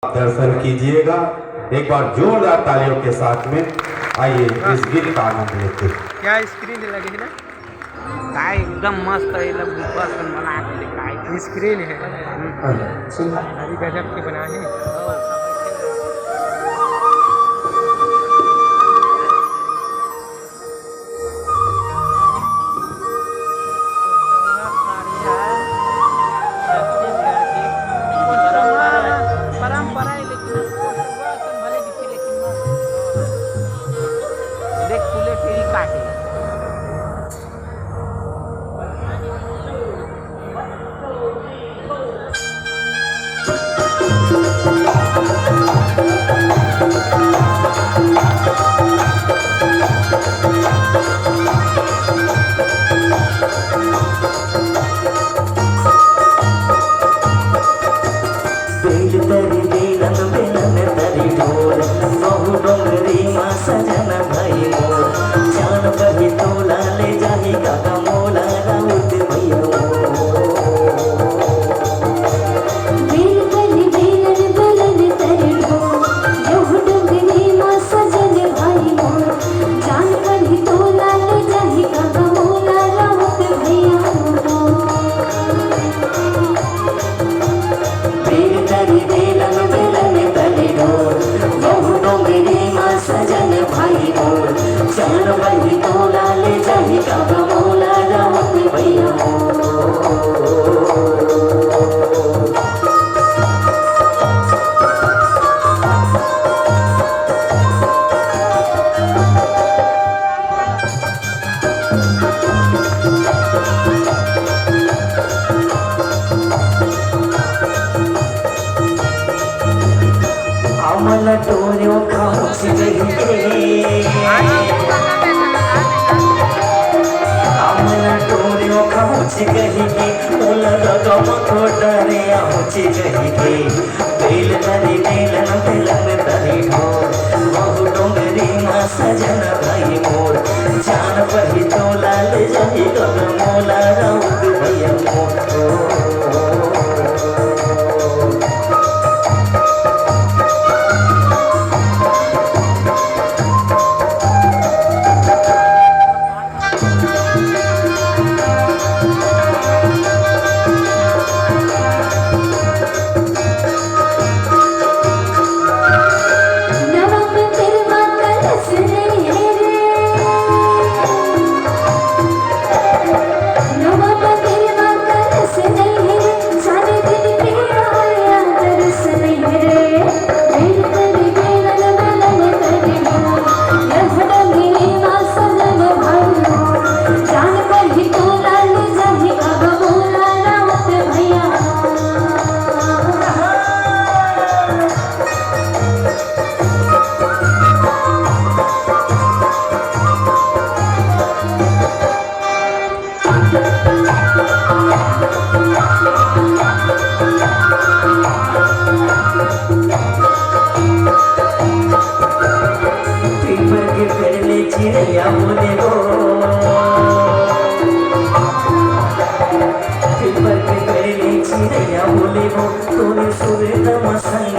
दर्शन कीजिएगा एक बार जोरदार तालियों के साथ में। आइए इस गीत का आनंद लेते हैं। क्या स्क्रीन लगी है ना? काय एकदम मस्त है, लोग बस बना के काय स्क्रीन है अभी गजब के बना है। परंपरा है, लेकिन भले दिखे, लेकिन देख फूले फेरी काटे। सजन भाई मोर जान बही तोला ले जाही काका मोला राउत भैया बेल कली बेलन बेलन तरी ढोल जो डुंगरी मां सजन भाई मोर जान बही तोला ले जाही काका मोला राउत भैया बेल कली बेलन बेलन तरी ढोल जो डुंगरी मां सजन भाई मोर जान बही तोला ले जाही काका मोला राउत भैया अमल टोरियो खास गई अमल टोरियो खास गई मोला गम को डरे आउच गई बेल तरी बेलन बेलन तरी ढोल बहु डोंगरी मां सजन भाई मोर जान बही तोला ले जाही गम मोला राउत भैया मोर चिड़िया बोले गो पीपर के पहले चिड़िया बोले गो तोरे सुर तम संग